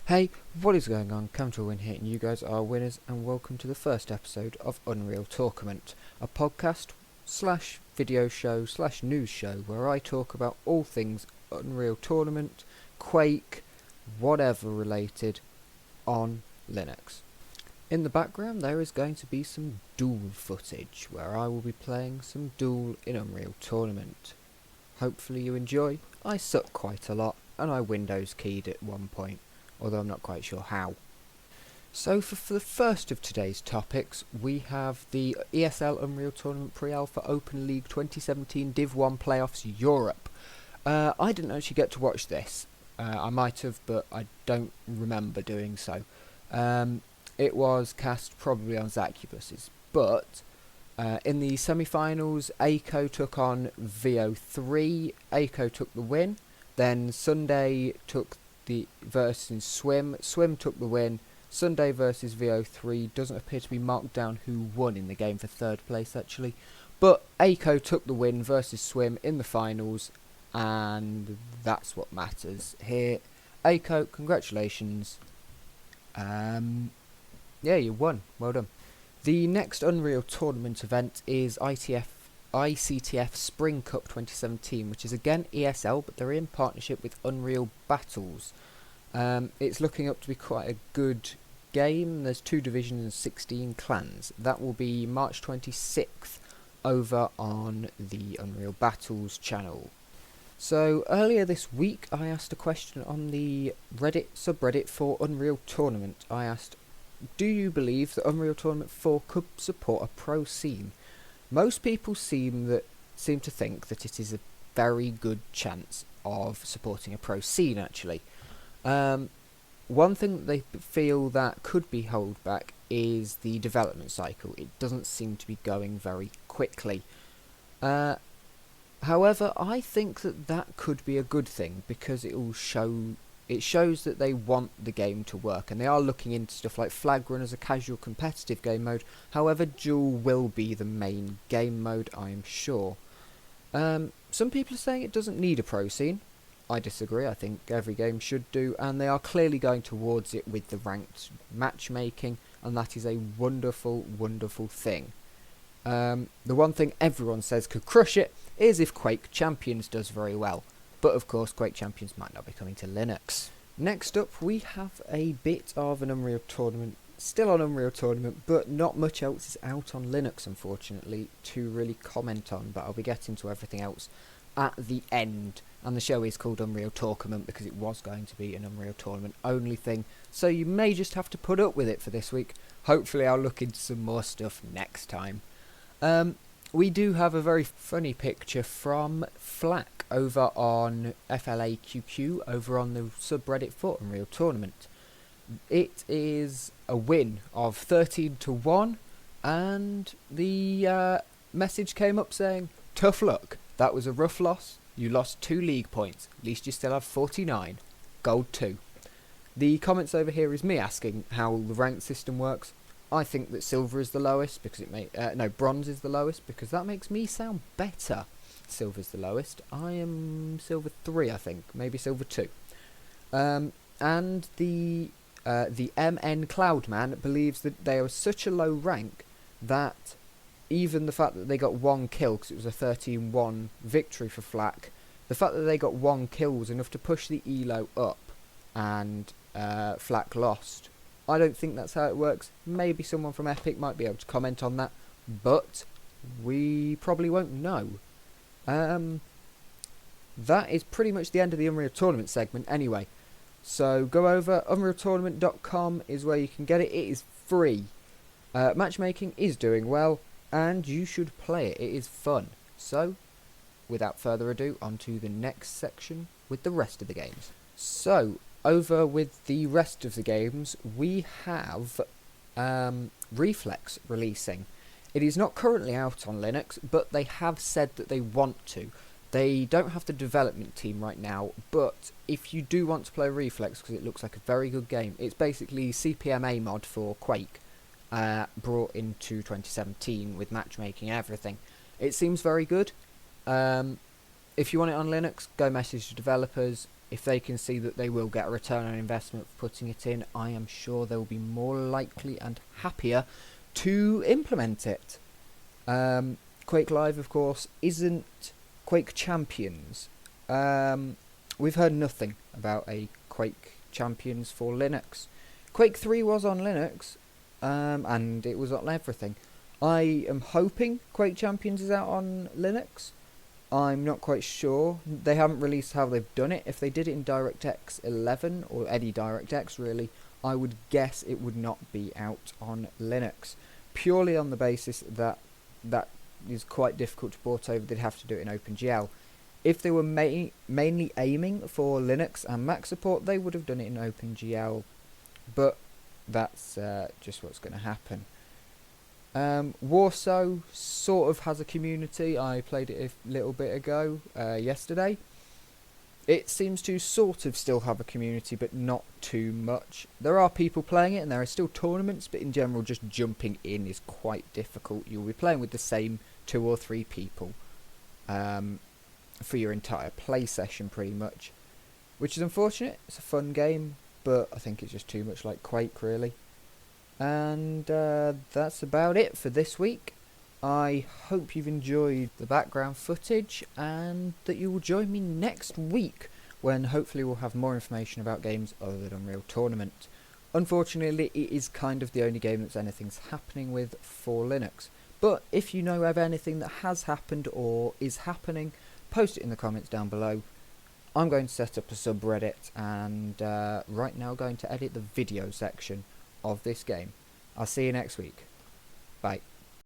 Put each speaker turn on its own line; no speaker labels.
Hey, what is going on? Win here, and you guys are winners, and welcome to the first episode of Unreal Talkament, a podcast slash video show slash news show where I talk about all things Unreal Tournament, Quake, whatever related on Linux. In the background there is going to be some Duel footage where I will be playing some Duel in Unreal Tournament. Hopefully you enjoy. I suck quite a lot, and I Windows keyed at one point, although I'm not quite sure how. So for the first of today's topics, we have the ESL Unreal Tournament Pre-Alpha Open League 2017 Div 1 Playoffs Europe. I didn't actually get to watch this. I might have, but I don't remember doing so. It was cast probably on Zacubuses, but in the semi-finals, ACO took on VO3. ACO took the win. Then Sunday took the versus Swim. Swim took the win. Sunday versus VO3 doesn't appear to be marked down who won in the game for third place actually, but ACO took the win versus Swim in the finals, and that's what matters here. ACO, congratulations. Yeah, you won. Well done. The next Unreal Tournament event is ICTF Spring Cup 2017, which is again ESL, but they're in partnership with Unreal Battles. It's looking up to be quite a good game. There's 2 divisions and 16 clans. That will be March 26th over on the Unreal Battles channel. So earlier this week I asked a question on the Reddit subreddit for Unreal Tournament. I asked, do you believe that Unreal Tournament 4 could support a pro scene? Most people seem to think that it is a very good chance of supporting a pro scene actually. One thing that they feel that could be held back is the development cycle. It doesn't seem to be going very quickly. However, I think that could be a good thing because it shows that they want the game to work, and they are looking into stuff like Flag Run as a casual competitive game mode. However, Duel will be the main game mode, I am sure. Some people are saying it doesn't need a pro scene. I disagree. I think every game should do, and they are clearly going towards it with the ranked matchmaking, and that is a wonderful, wonderful thing. The one thing everyone says could crush it is if Quake Champions does very well, but of course Quake Champions might not be coming to Linux. Next up we have a bit of an Unreal Tournament, still on Unreal Tournament, but not much else is out on Linux unfortunately to really comment on, but I'll be getting to everything else at the end. And the show is called Unreal Talkament because it was going to be an Unreal Tournament only thing, so you may just have to put up with it for this week. Hopefully I'll look into some more stuff next time. We do have a very funny picture from Flack over on FLAQQ over on the subreddit for Unreal Tournament. It is a win of 13-1, and the message came up saying, tough luck, that was a rough loss. You lost 2 league points, at least you still have 49. Gold 2. The comments over here is me asking how the rank system works. I think that silver is the lowest because bronze is the lowest because that makes me sound better. Silver's the lowest. I am silver 3, I think, maybe silver 2. And the Dmn Cloudman believes that they are such a low rank that even the fact that they got 1 kill, because it was a 13-1 victory for Flack, the fact that they got 1 kill was enough to push the elo up, and Flack lost. I don't think that's how it works. Maybe someone from Epic might be able to comment on that, but we probably won't know. That is pretty much the end of the Unreal Tournament segment anyway. So go over, unrealtournament.com is where you can get it. It is free. Matchmaking is doing well, and you should play it. It is fun. So, without further ado, on to the next section with the rest of the games. So, over with the rest of the games, we have Reflex releasing. It is not currently out on Linux, but they have said that they want to. They don't have the development team right now, but if you do want to play Reflex, because it looks like a very good game, it's basically CPMA mod for Quake, brought into 2017 with matchmaking and everything. It seems very good. If you want it on Linux, go message the developers. if they can see that they will get a return on investment for putting it in, I am sure they'll be more likely and happier to implement it. Quake Live, of course, isn't Quake Champions. We've heard nothing about a Quake Champions for Linux. Quake 3 was on Linux, and it was on everything. I am hoping Quake Champions is out on Linux. I'm not quite sure. They haven't released how they've done it. If they did it in DirectX 11, or any DirectX really, I would guess it would not be out on Linux. Purely on the basis that that is quite difficult to port over, they'd have to do it in OpenGL. If they were mainly aiming for Linux and Mac support, they would have done it in OpenGL, but that's just what's going to happen. Warsaw sort of has a community. I played it a little bit ago, yesterday. It seems to sort of still have a community, but not too much. There are people playing it, and there are still tournaments, but in general, just jumping in is quite difficult. You'll be playing with the same 2 or 3 people for your entire play session, pretty much, which is unfortunate. It's a fun game, but I think it's just too much like Quake, really. And that's about it for this week. I hope you've enjoyed the background footage, and that you will join me next week, when hopefully we'll have more information about games other than Unreal Tournament. Unfortunately, it is kind of the only game that's anything's happening with for Linux. But if you know of anything that has happened or is happening, post it in the comments down below. I'm going to set up a subreddit, and right now going to edit the video section of this game. I'll see you next week. Bye.